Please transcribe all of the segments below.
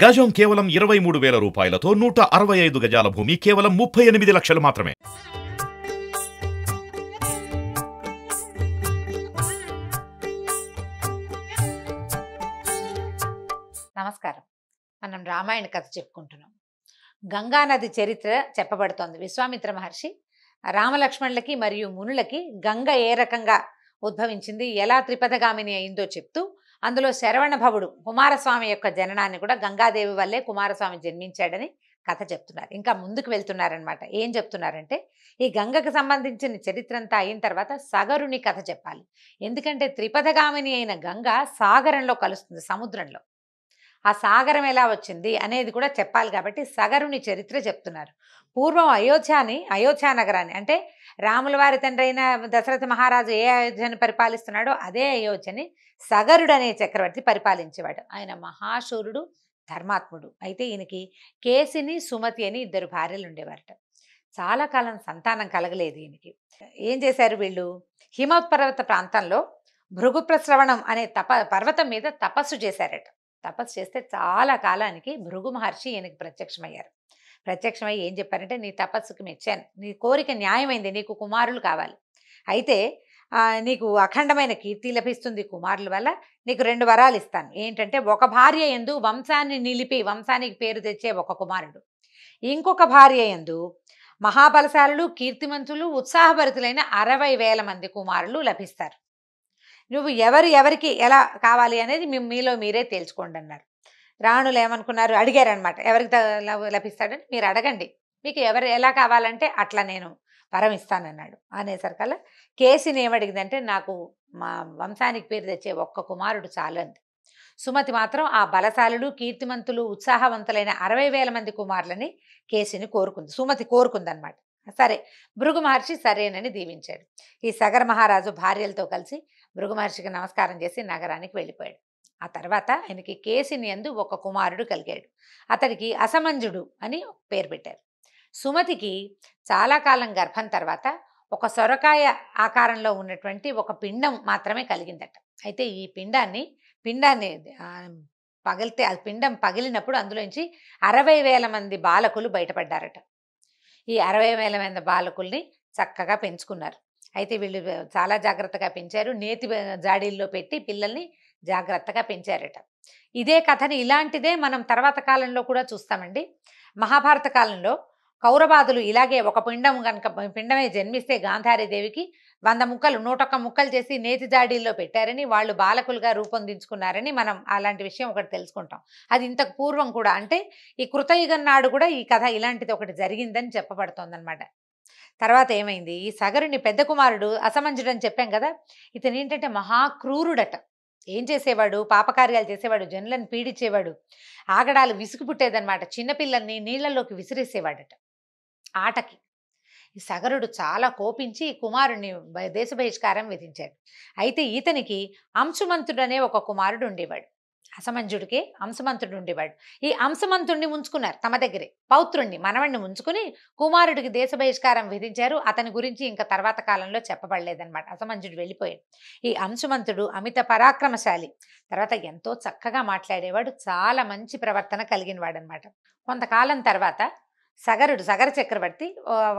గజం కేవలం 23,000 రూపాయలతో 165 గజాల భూమి కేవలం 38 లక్షలు మాత్రమే. నమస్కారం. మనం రామాయణ కథ చెప్పుకుంటున్నాం. గంగానది చరిత్ర చెప్పబడుతోంది. విశ్వామిత్ర మహర్షి రామలక్ష్మణులకి మరియు మునులకి గంగ ఏ రకంగా ఉద్భవించింది, ఎలా త్రిపథగామిని అయిందో చెప్తూ అందులో శరవణభవుడు కుమారస్వామి యొక్క జననాన్ని కూడా గంగాదేవి వల్లే కుమారస్వామి జన్మించాడని కథ చెప్తున్నారు. ఇంకా ముందుకు వెళ్తున్నారనమాట. ఏం చెప్తున్నారంటే, ఈ గంగకు సంబంధించిన చరిత్ర అంతా అయిన తర్వాత సగరుని కథ చెప్పాలి. ఎందుకంటే త్రిపథగామిని అయిన గంగ సాగరంలో కలుస్తుంది, సముద్రంలో. ఆ సాగరం ఎలా వచ్చింది అనేది కూడా చెప్పాలి కాబట్టి సగరుని చరిత్ర చెప్తున్నారు. పూర్వం అయోధ్య నగరాన్ని, అంటే రాముల వారి తండ్రి అయిన దశరథ మహారాజు ఏ అయోధ్యని పరిపాలిస్తున్నాడో అదే అయోధ్యని సగరుడు అనే చక్రవర్తి పరిపాలించేవాడు. ఆయన మహాశూరుడు, ధర్మాత్ముడు. అయితే ఈయనకి కేసిని, సుమతి అని 2 భార్యలు ఉండేవారట. చాలా కాలం సంతానం కలగలేదు ఈయనకి. ఏం చేశారు వీళ్ళు? హిమోత్పర్వత ప్రాంతంలో భృగుప్రశ్రవణం అనే పర్వతం మీద తపస్సు చేశారట. తపస్సు చేస్తే చాలా కాలానికి భృగు మహర్షి ఈయనకి ప్రత్యక్షమయ్యారు. ప్రత్యక్షమై ఏం చెప్పారంటే, నీ తపస్సుకు మెచ్చాను, నీ కోరిక న్యాయమైంది, నీకు కుమారులు కావాలి, అయితే నీకు అఖండమైన కీర్తి లభిస్తుంది, కుమారుల వల్ల నీకు 2 వరాలు ఇస్తాను. ఏంటంటే, ఒక భార్య యందు వంశాన్ని నిలిపి వంశానికి పేరు తెచ్చే ఒక కుమారుడు, ఇంకొక భార్య యందు మహాబలశాలులు, కీర్తిమంతులు, ఉత్సాహభరితులైన 60,000 మంది కుమారులు లభిస్తారు. నువ్వు ఎవరికి ఎలా కావాలి అనేది మీలో మీరే తేల్చుకోండి అన్నారు. రాణులు ఏమనుకున్నారు, అడిగారనమాట, ఎవరికి లభిస్తాడని మీరు అడగండి, మీకు ఎవరు ఎలా కావాలంటే అట్లా నేను వరం ఇస్తానన్నాడు. అనేసరికల్లా కేసిని ఏమడిగిందంటే, నాకు మా వంశానికి పేరు తెచ్చే ఒక్క కుమారుడు చాలు అంది. సుమతి మాత్రం ఆ బలశాలులు, కీర్తిమంతులు, ఉత్సాహవంతులైన 60,000 మంది కుమారులని కేసిని కోరుకుంది, సుమతి కోరుకుందనమాట. సరే, భృగు మహర్షి సరేనని దీవించాడు. ఈ సగర మహారాజు భార్యలతో కలిసి భృగు మహర్షికి నమస్కారం చేసి నగరానికి వెళ్ళిపోయాడు. ఆ తర్వాత ఆయనకి కేసిని యందు ఒక కుమారుడు కలిగాడు. అతడికి అసమంజుడు అని పేరు పెట్టారు. సుమతికి చాలా కాలం గర్భం తర్వాత ఒక సొరకాయ ఆకారంలో ఉన్నటువంటి ఒక పిండం మాత్రమే కలిగిందట. అయితే ఈ పిండాన్ని పగిలితే, ఆ పిండం పగిలినప్పుడు అందులోంచి 60,000 మంది బాలకులు బయటపడ్డారట. ఈ 60,000 మంది బాలకుల్ని చక్కగా పెంచుకున్నారు. అయితే వీళ్ళు చాలా జాగ్రత్తగా పెంచారు. నేతి జాడీల్లో పెట్టి పిల్లల్ని జాగ్రత్తగా పెంచారట. ఇదే కథని, ఇలాంటిదే మనం తర్వాత కాలంలో కూడా చూస్తామండి. మహాభారత కాలంలో కౌరవాదులు ఇలాగే ఒక పిండమే జన్మిస్తే గాంధారీదేవికి 100 ముక్కలు 101 ముక్కలు చేసి నేతి జాడీల్లో పెట్టారని, వాళ్ళు బాలకులుగా రూపొందించుకున్నారని మనం అలాంటి విషయం ఒకటి తెలుసుకుంటాం. అది ఇంతకు పూర్వం కూడా, అంటే ఈ కృతయుగం నాడు కూడా ఈ కథ ఇలాంటిది ఒకటి జరిగిందని చెప్పబడుతోందనమాట. తర్వాత ఏమైంది, ఈ సగరుని పెద్ద కుమారుడు అసమంజుడు అని చెప్పాం కదా, ఇతను ఏంటంటే మహాక్రూరుడట. ఏం చేసేవాడు, పాపకార్యాలు చేసేవాడు, జనులను పీడించేవాడు, ఆగడాలు విసుగు పుట్టేదనమాట. చిన్నపిల్లల్ని నీళ్లలోకి విసిరేసేవాడట ఆటకి. ఈ సగరుడు చాలా కోపించి కుమారుడిని దేశ బహిష్కారం విధించాడు. అయితే ఇతనికి అంశుమంతుడు అనే ఒక కుమారుడు ఉండేవాడు. అసమంజుడికి అంశుమంతుడు ఉండేవాడు. ఈ అంశుమంతుడిని ఉంచుకున్నారు తమ దగ్గరే, పౌత్రుణ్ణి, మనవణ్ణి ఉంచుకుని కుమారుడికి దేశ బహిష్కారం విధించారు. అతని గురించి ఇంకా తర్వాత కాలంలో చెప్పబడలేదన్నమాట. అసమంజుడు వెళ్ళిపోయాడు. ఈ అంశుమంతుడు అమిత పరాక్రమశాలి, తర్వాత ఎంతో చక్కగా మాట్లాడేవాడు, చాలా మంచి ప్రవర్తన కలిగిన వాడనమాట. కొంతకాలం తర్వాత సగర చక్రవర్తి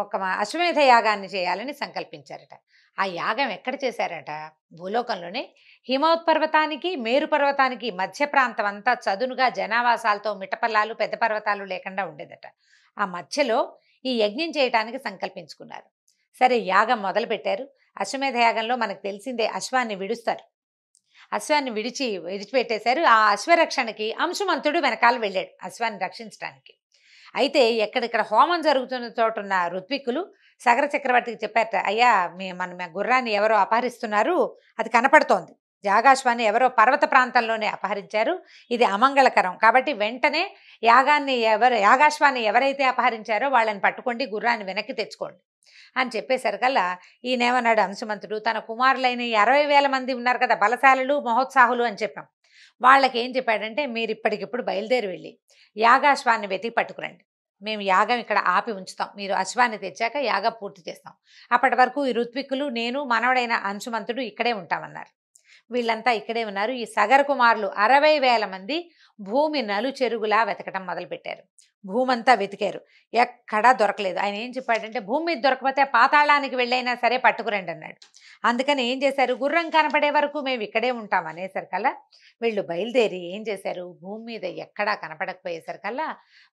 ఒక అశ్వమేధ యాగాన్ని చేయాలని సంకల్పించారట. ఆ యాగం ఎక్కడ చేశారట? భూలోకంలోనే హిమోత్పర్వతానికి, మేరు పర్వతానికి మధ్య ప్రాంతం అంతా చదునుగా జనావాసాలతో మిటపల్లాలు, పెద్ద పర్వతాలు లేకుండా ఉండేదట. ఆ మధ్యలో ఈ యజ్ఞం చేయటానికి సంకల్పించుకున్నారు. సరే, యాగం మొదలు పెట్టారు. అశ్వమేధ యాగంలో మనకు తెలిసిందే, అశ్వాన్ని విడుస్తారు. అశ్వాన్ని విడిచిపెట్టేశారు. ఆ అశ్వరక్షణకి అంశుమంతుడు వెనకాల వెళ్ళాడు అశ్వాన్ని రక్షించడానికి. అయితే ఎక్కడిక్కడ హోమం జరుగుతున్న చోట ఉన్న ఋత్విక్కులు సగర చక్రవర్తికి చెప్పారట, అయ్యా మన గుర్రాన్ని ఎవరో అపహరిస్తున్నారు, అది కనపడుతోంది, యాగాశ్వాన్ని ఎవరో పర్వత ప్రాంతంలోనే అపహరించారు, ఇది అమంగళకరం, కాబట్టి వెంటనే యాగాశ్వాన్ని ఎవరైతే అపహరించారో వాళ్ళని పట్టుకోండి, గుర్రాన్ని వెనక్కి తెచ్చుకోండి అని చెప్పేసరికల్లా ఈయనేమన్నాడు అంశుమంతుడు, తన కుమారులైన 60,000 మంది ఉన్నారు కదా, బలశాలులు, మహోత్సాహులు అని చెప్పాం, వాళ్ళకి ఏం చెప్పాడంటే, మీరు ఇప్పటికిప్పుడు బయలుదేరి వెళ్ళి యాగాశ్వాన్ని వెతికి పట్టుకురండి, మేము యాగం ఇక్కడ ఆపి ఉంచుతాం, మీరు అశ్వాన్ని తెచ్చాక యాగం పూర్తి చేస్తాం, అప్పటి వరకు ఈ ఋత్విక్కులు, నేను, మనవడైన అంశుమంతుడు ఇక్కడే ఉంటామన్నారు. వీళ్ళంతా ఇక్కడే ఉన్నారు. ఈ సగర కుమారులు 60,000 మంది భూమి నలుచెరుగులా వెతకటం మొదలుపెట్టారు. భూమంతా వెతికారు. ఎక్కడా దొరకలేదు. ఆయన ఏం చెప్పాడంటే, భూమి మీద దొరకకపోతే పాతాళానికి వెళ్ళైనా సరే పట్టుకురండి అన్నాడు. అందుకని ఏం చేశారు, గుర్రం కనపడే వరకు మేము ఇక్కడే ఉంటాం అనేసరికల్లా వీళ్ళు బయలుదేరి ఏం చేశారు, భూమి మీద ఎక్కడా కనపడకపోయేసరికల్లా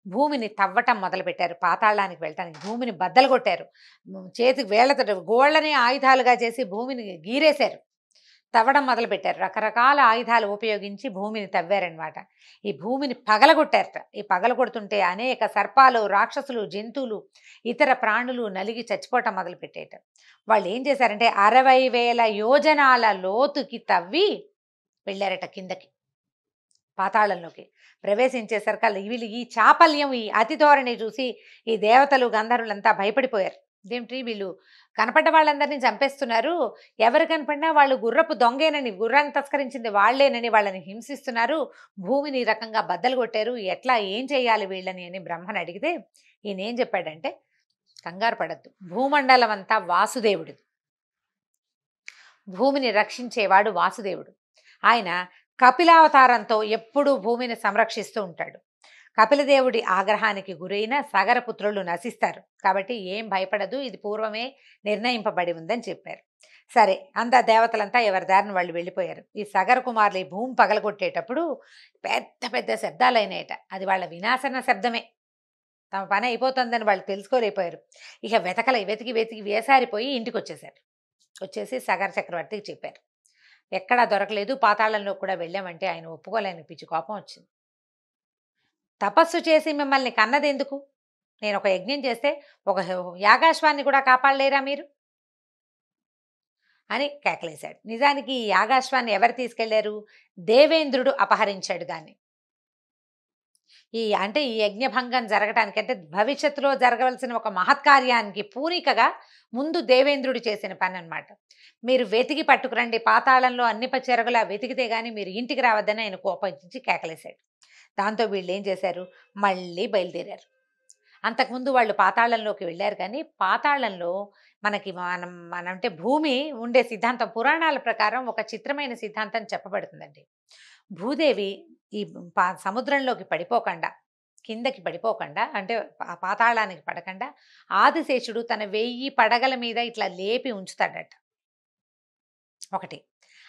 భూమిని తవ్వటం మొదలుపెట్టారు. పాతాళానికి వెళ్ళటానికి భూమిని బద్దలు కొట్టారు. చేతికి వేళ్లతో గోళ్ళని ఆయుధాలుగా చేసి భూమిని గీరేశారు. తవ్వడం మొదలుపెట్టారు. రకరకాల ఆయుధాలు ఉపయోగించి భూమిని తవ్వారనమాట. ఈ భూమిని పగలగొట్టారట. ఈ పగలగొడుతుంటే అనేక సర్పాలు, రాక్షసులు, జంతువులు, ఇతర ప్రాణులు నలిగి చచ్చిపోవటం మొదలుపెట్టేట. వాళ్ళు ఏం చేశారంటే 60,000 యోజనాల లోతుకి తవ్వి వెళ్ళారట కిందకి, పాతాళంలోకి. ప్రవేశించేసరికల్లా వీళ్ళు ఈ చాపల్యం, ఈ అతి ధోరణి చూసి ఈ దేవతలు, గంధర్వులంతా భయపడిపోయారు. ఇదేమిటి వీళ్ళు కనపడ్డ వాళ్ళందరినీ చంపేస్తున్నారు, ఎవరు కనపడినా వాళ్ళు గుర్రపు దొంగేనని, గుర్రాన్ని తస్కరించింది వాళ్లేనని వాళ్ళని హింసిస్తున్నారు, భూమిని ఈ రకంగా బద్దలు కొట్టారు, ఎట్లా ఏం చేయాలి వీళ్ళని అని బ్రహ్మని అడిగితే ఈయన ఏం చెప్పాడంటే, కంగారు పడద్దు, భూమండలం అంతా వాసుదేవుడు, భూమిని రక్షించేవాడు వాసుదేవుడు. ఆయన కపిలావతారంతో ఎప్పుడూ భూమిని సంరక్షిస్తూ ఉంటాడు. కపిలదేవుడి ఆగ్రహానికి గురైన సగరపుత్రులు నశిస్తారు, కాబట్టి ఏం భయపడదు, ఇది పూర్వమే నిర్ణయింపబడి ఉందని చెప్పారు. సరే, అంతా దేవతలంతా ఎవరి దారిని వాళ్ళు వెళ్ళిపోయారు. ఈ సగర కుమారులు ఈ భూమి పగలగొట్టేటప్పుడు పెద్ద పెద్ద శబ్దాలైనాయట. అది వాళ్ళ వినాశన శబ్దమే. తమ పని అయిపోతుందని వాళ్ళు తెలుసుకోలేకపోయారు. ఇక వెతికి వెతికి వేసారిపోయి ఇంటికి వచ్చేసారు. వచ్చేసి సగర చక్రవర్తికి చెప్పారు. ఎక్కడా దొరకలేదు, పాతాళంలో కూడా వెళ్ళామంటే ఆయన ఒప్పుకోలేని పిచ్చి కోపం వచ్చింది. తపస్సు చేసి మిమ్మల్ని కన్నదెందుకు? నేను ఒక యజ్ఞం చేస్తే ఒక యాగాశ్వాన్ని కూడా కాపాడలేరా మీరు అని కేకలేశాడు. నిజానికి ఈ యాగాశ్వాన్ని ఎవరు తీసుకెళ్లారు? దేవేంద్రుడు అపహరించాడు దాన్ని. ఈ యజ్ఞభంగం జరగటానికి, అంటే భవిష్యత్తులో జరగవలసిన ఒక మహత్కార్యానికి పూనికగా ముందు దేవేంద్రుడు చేసిన పని అన్నమాట. మీరు వెతికి పట్టుకురండి, పాతాళంలో అన్ని చెరగలా వెతికితే గానీ మీరు ఇంటికి రావద్దని ఆయన కోపించి కేకలేశాడు. దాంతో వీళ్ళు ఏం చేశారు, మళ్ళీ బయలుదేరారు. అంతకుముందు వాళ్ళు పాతాళంలోకి వెళ్ళారు, కానీ పాతాళంలో అంటే భూమి ఉండే సిద్ధాంతం, పురాణాల ప్రకారం ఒక చిత్రమైన సిద్ధాంతం చెప్పబడుతుందండి. భూదేవి ఈ సముద్రంలోకి పడిపోకుండా, కిందకి పడిపోకుండా, అంటే పాతాళానికి పడకుండా ఆదిశేషుడు తన 1000 పడగల మీద ఇట్లా లేపి ఉంచుతాడట. ఒకటి,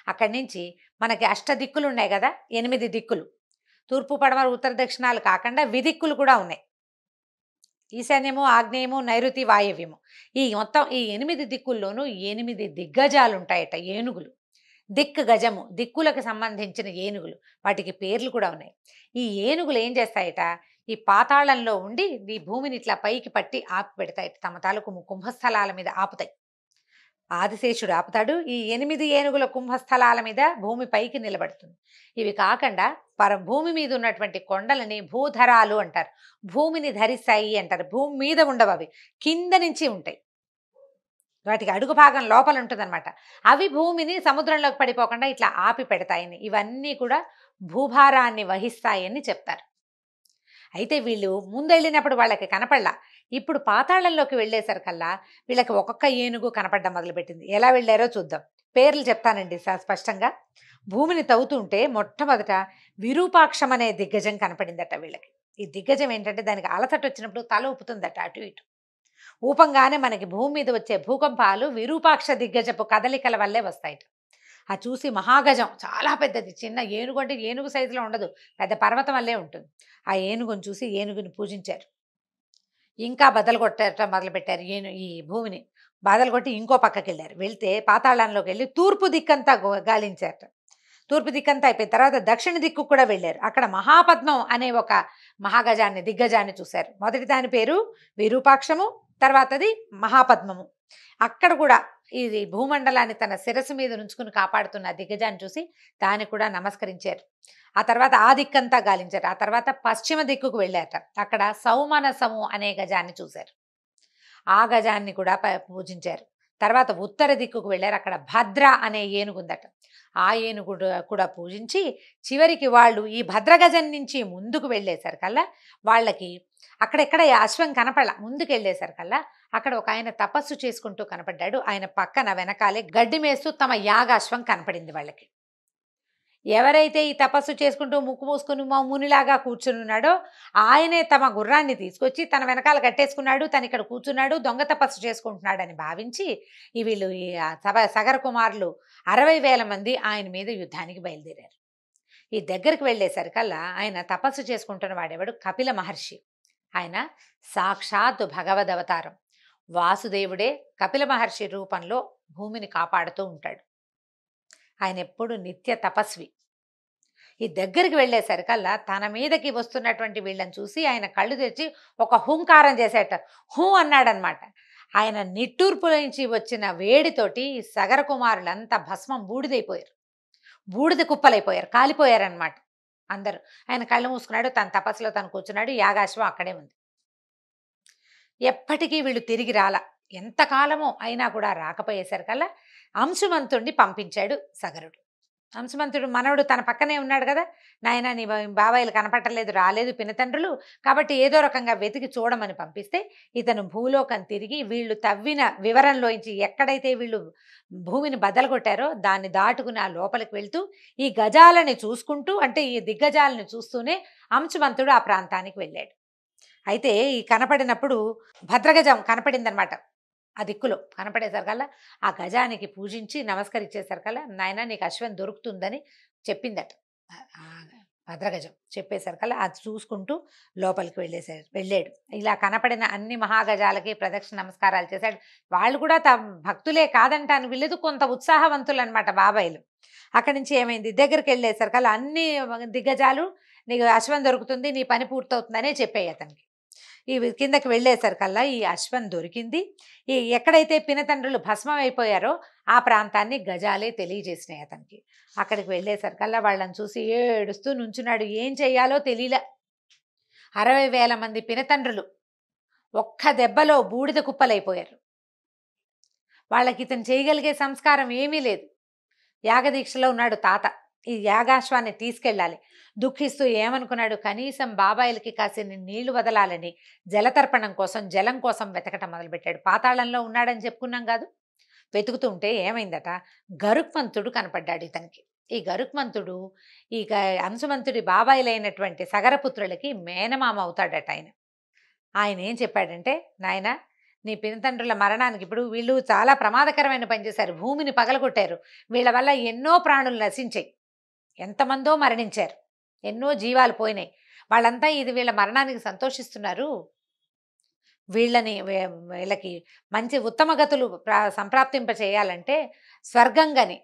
అక్కడి నుంచి మనకి అష్టదిక్కులు ఉన్నాయి కదా, 8 దిక్కులు, తూర్పు, పడమర, ఉత్తర, దక్షిణాలు కాకుండా విదిక్కులు కూడా ఉన్నాయి. ఈశాన్యము, ఆగ్నేయము, నైరుతి, వాయవ్యము. మొత్తం ఈ 8 దిక్కుల్లోనూ 8 దిగ్గజాలు ఉంటాయట, ఏనుగులు. దిక్ గజము, దిక్కులకు సంబంధించిన ఏనుగులు, వాటికి పేర్లు కూడా ఉన్నాయి. ఈ ఏనుగులు ఏం చేస్తాయట, ఈ పాతాళంలో ఉండి ఈ భూమిని ఇట్లా పైకి పట్టి ఆపి పెడతాయట, తమ తాలూకు కుంభస్థలాల మీద ఆపుతాయి. ఆదిశేషుడు ఆపుతాడు. ఈ 8 ఏనుగుల కుంభస్థలాల మీద భూమి పైకి నిలబడుతుంది. ఇవి కాకుండా భూమి మీద ఉన్నటువంటి కొండలని భూధరాలు అంటారు, భూమిని ధరిస్తాయి అంటారు. భూమి మీద ఉండవు, అవి కింద నుంచి ఉంటాయి, వాటికి అడుగు భాగం లోపల ఉంటుందన్నమాట. అవి భూమిని సముద్రంలోకి పడిపోకుండా ఇట్లా ఆపి పెడతాయని, ఇవన్నీ కూడా భూభారాన్ని వహిస్తాయని చెప్తారు. అయితే వీళ్ళు ముందెళ్ళినప్పుడు వాళ్ళకి కనపడలా. ఇప్పుడు పాతాళంలోకి వెళ్ళేసరికల్లా వీళ్ళకి ఒక్కొక్క ఏనుగు కనపడడం మొదలుపెట్టింది. ఎలా వెళ్ళారో చూద్దాం. పేర్లు చెప్తానండి స్పష్టంగా. భూమిని తవ్వుతుంటే మొట్టమొదట విరూపాక్షం అనే దిగ్గజం కనపడిందట వీళ్ళకి. ఈ దిగ్గజం ఏంటంటే దానికి అలసట వచ్చినప్పుడు తల ఊపుతుందట అటు ఇటు. ఊపంగానే మనకి భూమి మీద వచ్చే భూకంపాలు విరూపాక్ష దిగ్గజపు కదలికల వల్లే వస్తాయట. ఆ చూసి మహాగజం, చాలా పెద్దది, చిన్న ఏనుగు అంటే ఏనుగు సైజులో ఉండదు, పెద్ద పర్వతం వల్లే ఉంటుంది. ఆ ఏనుగుని చూసి ఏనుగుని పూజించారు. ఇంకా బద్దలు కొట్టడం మొదలుపెట్టారు. ఈ భూమిని బద్దలు కొట్టి ఇంకో పక్కకి వెళ్ళారు. వెళ్తే పాతాళంలోకి వెళ్ళి తూర్పు దిక్కంతా గాలించారట. తూర్పు దిక్కంతా అయిపోయిన తర్వాత దక్షిణ దిక్కు కూడా వెళ్ళారు. అక్కడ మహాపద్మం అనే ఒక మహాగజాన్ని, దిగ్గజాన్ని చూశారు. మొదటి దాని పేరు విరూపాక్షము, తర్వాతది మహాపద్మము. అక్కడ కూడా ఇది భూమండలాన్ని తన శిరస్సు మీద ఉంచుకుని కాపాడుతున్న దిగ్గజాన్ని చూసి దాన్ని కూడా నమస్కరించారు. ఆ తర్వాత ఆ దిక్కంతా గాలించారు. ఆ తర్వాత పశ్చిమ దిక్కుకు వెళ్ళారట. అక్కడ సౌమనసము అనే గజాన్ని చూశారు. ఆ గజాన్ని కూడా పూజించారు. తర్వాత ఉత్తర దిక్కుకు వెళ్ళారు. అక్కడ భద్ర అనే ఏనుగుందట. ఆ ఏనుగు కూడా పూజించి చివరికి వాళ్ళు ఈ భద్రగజం నుంచి ముందుకు వెళ్ళేసరికల్లా వాళ్ళకి అక్కడెక్కడ అశ్వం కనపడలా. ముందుకు వెళ్ళేసరికల్లా అక్కడ ఒక ఆయన తపస్సు చేసుకుంటూ కనపడ్డాడు. ఆయన పక్కన వెనకాలే గడ్డి మేస్తూ తమ యాగాశ్వం కనపడింది వాళ్ళకి. ఎవరైతే ఈ తపస్సు చేసుకుంటూ ముక్కు మూసుకుని మునిలాగా కూర్చునున్నాడో ఆయనే తమ గుర్రాన్ని తీసుకొచ్చి తన వెనకాల కట్టేసుకున్నాడు, తను ఇక్కడ కూర్చున్నాడు, దొంగ తపస్సు చేసుకుంటున్నాడని భావించి వీళ్ళు ఈ సగర కుమారులు 60,000 మంది ఆయన మీద యుద్ధానికి బయలుదేరారు. ఈ దగ్గరికి వెళ్ళేసరికల్లా ఆయన తపస్సు చేసుకుంటున్న వాడెవడు? కపిల మహర్షి. ఆయన సాక్షాత్ భగవదవతారం. వాసుదేవుడే కపిల మహర్షి రూపంలో భూమిని కాపాడుతూ ఉంటాడు. ఆయన ఎప్పుడు నిత్య తపస్వి. ఈ దగ్గరికి వెళ్ళేసరికల్లా తన మీదకి వస్తున్నటువంటి వీళ్ళని చూసి ఆయన కళ్ళు తెచ్చి ఒక హుంకారం చేసేట. హూ అన్నాడనమాట. ఆయన నిట్టూర్పుల నుంచి వచ్చిన వేడితోటి సగర కుమారులంతా భస్మం బూడిదైపోయారు, బూడిద కుప్పలైపోయారు, కాలిపోయారనమాట అందరూ. ఆయన కళ్ళు మూసుకున్నాడు, తన తపస్సులో తను కూర్చున్నాడు. యాగాశ్వం అక్కడే ఉంది. ఎప్పటికీ వీళ్ళు తిరిగి రాల. ఎంతకాలమో అయినా కూడా రాకపోయేసరికల్లా అంశుమంతుడిని పంపించాడు సగరుడు. అంశుమంతుడు మనవడు తన పక్కనే ఉన్నాడు కదా, నాయన నీ బాబాయిలు కనపట్టలేదు, రాలేదు పినతండ్రులు, కాబట్టి ఏదో రకంగా వెతికి చూడమని పంపిస్తే ఇతను భూలోకం తిరిగి వీళ్ళు తవ్విన వివరంలోంచి ఎక్కడైతే వీళ్ళు భూమిని బదలగొట్టారో దాన్ని దాటుకుని ఆ లోపలికి వెళ్తూ ఈ గజాలని చూసుకుంటూ, అంటే ఈ దిగ్గజాలని చూస్తూనే అంశుమంతుడు ఆ ప్రాంతానికి వెళ్ళాడు. అయితే ఈ కనపడినప్పుడు భద్రగజం కనపడిందనమాట. ఆ దిక్కులో కనపడేసరికల్లా ఆ గజానికి పూజించి నమస్కరించేసరికల్లా నాయన నీకు అశ్వం దొరుకుతుందని చెప్పిందట. ఆ భద్రగజం చెప్పేసరికల్లా అది చూసుకుంటూ లోపలికి వెళ్ళాడు. ఇలా కనపడిన అన్ని మహాగజాలకి ప్రదక్షిణ నమస్కారాలు చేశాడు. వాళ్ళు కూడా భక్తులే కాదంటాను వీళ్ళదు, కొంత ఉత్సాహవంతులు అనమాట బాబాయిలు. అక్కడి నుంచి ఏమైంది, దగ్గరికి వెళ్ళేసరికల్లా అన్ని దిగ్గజాలు నీకు అశ్వం దొరుకుతుంది, నీ పని పూర్తవుతుందనే చెప్పాయి అతనికి. ఈ కిందకి వెళ్ళేసరికల్లా ఈ అశ్వం దొరికింది. ఈ ఎక్కడైతే పినతండ్రులు భస్మం అయిపోయారో ఆ ప్రాంతాన్ని గజాలే తెలియజేసినాయి అతనికి. అక్కడికి వెళ్ళేసరికల్లా వాళ్ళని చూసి ఏడుస్తూ నుంచున్నాడు. ఏం చెయ్యాలో తెలియలే. 60,000 మంది పినతండ్రులు ఒక్క దెబ్బలో బూడిద కుప్పలైపోయారు. వాళ్ళకి ఇతను చేయగలిగే సంస్కారం ఏమీ లేదు. యాగదీక్షలో ఉన్నాడు తాత. ఈ యాగాశ్వాన్ని తీసుకెళ్ళాలి. దుఃఖిస్తూ ఏమనుకున్నాడు, కనీసం బాబాయిలకి కాసిన నీళ్లు వదలాలని జలతర్పణం కోసం, జలం కోసం వెతకటం మొదలుపెట్టాడు. పాతాళంలో ఉన్నాడని చెప్పుకున్నాం కాదు, వెతుకుతుంటే ఏమైందట, గరుక్మంతుడు కనపడ్డాడు ఇతనికి. ఈ గరుక్మంతుడు ఈ అంశుమంతుడి బాబాయిలైనటువంటి సగరపుత్రులకి మేనమామ అవుతాడట ఆయన. ఆయన ఏం చెప్పాడంటే, నాయన నీ పినతండ్రుల మరణానికి ఇప్పుడు వీళ్ళు చాలా ప్రమాదకరమైన పని చేశారు, భూమిని పగలగొట్టారు, వీళ్ళ వల్ల ఎన్నో ప్రాణులు నశించాయి, ఎంతమందో మరణించారు, ఎన్నో జీవాలు పోయినాయి. వాళ్ళంతా ఇది వీళ్ళ మరణానికి సంతోషిస్తున్నారు. వీళ్ళకి మంచి ఉత్తమ గతులు సంప్రాప్తింప చేయాలంటే స్వర్గంగాని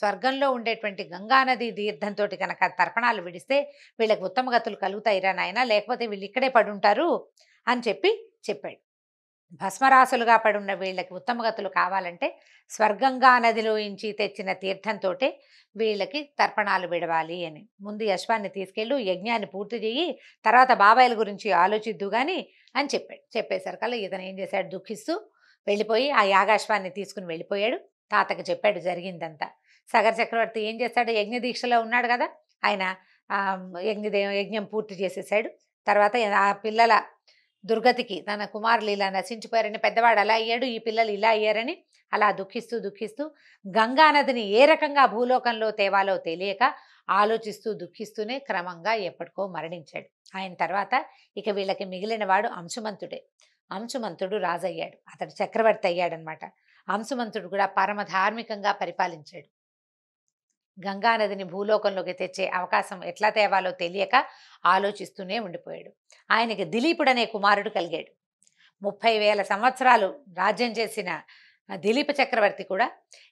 స్వర్గంలో ఉండేటువంటి గంగానది తీర్థంతో కనుక తర్పణాలు విడిస్తే వీళ్ళకి ఉత్తమ గతులు కలుగుతాయిరా నాయన, లేకపోతే వీళ్ళు ఇక్కడే పడుంటారు అని చెప్పాడు. భస్మరాసులుగా పడున్న వీళ్ళకి ఉత్తమ గతులు కావాలంటే స్వర్గంగా నదిలో ఇంచి తెచ్చిన తీర్థంతో వీళ్ళకి తర్పణాలు విడవాలి అని. ముందు యశ్వాన్ని తీసుకెళ్ళు, యజ్ఞాన్ని పూర్తి చెయ్యి, తర్వాత బాబాయిల గురించి ఆలోచిద్దు కానీ అని చెప్పేసరికల్లా ఇతను ఏం చేశాడు, దుఃఖిస్తూ వెళ్ళిపోయి ఆ యాగాశ్వాన్ని తీసుకుని వెళ్ళిపోయాడు. తాతకి చెప్పాడు జరిగిందంతా. సగర చక్రవర్తి ఏం చేస్తాడు, యజ్ఞ దీక్షలో ఉన్నాడు కదా ఆయన, యజ్ఞం పూర్తి చేసేసాడు. తర్వాత ఆ పిల్లల దుర్గతికి తన కుమారులు ఇలా నశించిపోయారని, పెద్దవాడు అలా అయ్యాడు, ఈ పిల్లలు ఇలా అయ్యారని అలా దుఃఖిస్తూ గంగానదిని ఏ రకంగా భూలోకంలో తేవాలో తెలియక ఆలోచిస్తూ దుఃఖిస్తూనే క్రమంగా ఎప్పటికో మరణించాడు. ఆయన తర్వాత ఇక వీళ్ళకి మిగిలిన వాడు అంశుమంతుడే. అంశుమంతుడు రాజయ్యాడు, అతడు చక్రవర్తి అయ్యాడనమాట. అంశుమంతుడు కూడా పరమ ధార్మికంగా పరిపాలించాడు. గంగానదిని భూలోకంలోకి తెచ్చే అవకాశం ఎట్లా తేవాలో తెలియక ఆలోచిస్తూనే ఉండిపోయాడు. ఆయనకి దిలీపుడనే కుమారుడు కలిగాడు. 30,000 సంవత్సరాలు రాజ్యం చేసిన దిలీప చక్రవర్తి కూడా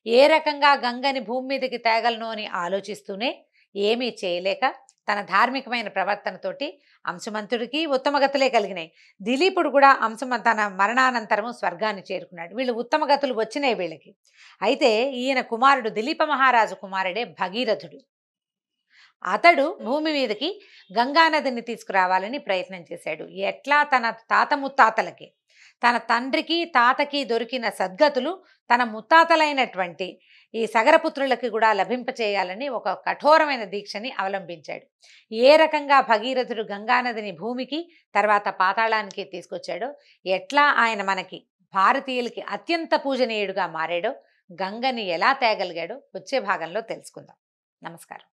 ఏ రకంగా గంగని భూమి మీదకి తేగలను అని ఆలోచిస్తూనే ఏమీ చేయలేక తన ధార్మికమైన ప్రవర్తనతోటి అంశుమంతుడికి ఉత్తమగతులే కలిగినాయి. దిలీపుడు కూడా తన మరణానంతరము స్వర్గాన్ని చేరుకున్నాడు. వీళ్ళు ఉత్తమగతులు వచ్చినాయి వీళ్ళకి. అయితే ఈయన కుమారుడు దిలీప మహారాజు కుమారుడే భగీరథుడు. అతడు భూమి మీదకి గంగానదిని తీసుకురావాలని ప్రయత్నం చేశాడు. ఎట్లా తన తాత ముత్తాతలకి, తన తండ్రికి తాతకి దొరికిన సద్గతులు తన ముత్తాతలైనటువంటి ఈ సగరపుత్రులకి కూడా లభింపచేయాలని ఒక కఠోరమైన దీక్షని అవలంబించాడు. ఏ రకంగా భగీరథుడు గంగానదిని భూమికి తర్వాత పాతాళానికి తీసుకొచ్చాడో, ఎట్లా ఆయన మనకి భారతీయులకి అత్యంత పూజనీయుడుగా మారాడో, గంగని ఎలా తేగలిగాడో వచ్చే భాగంలో తెలుసుకుందాం. నమస్కారం.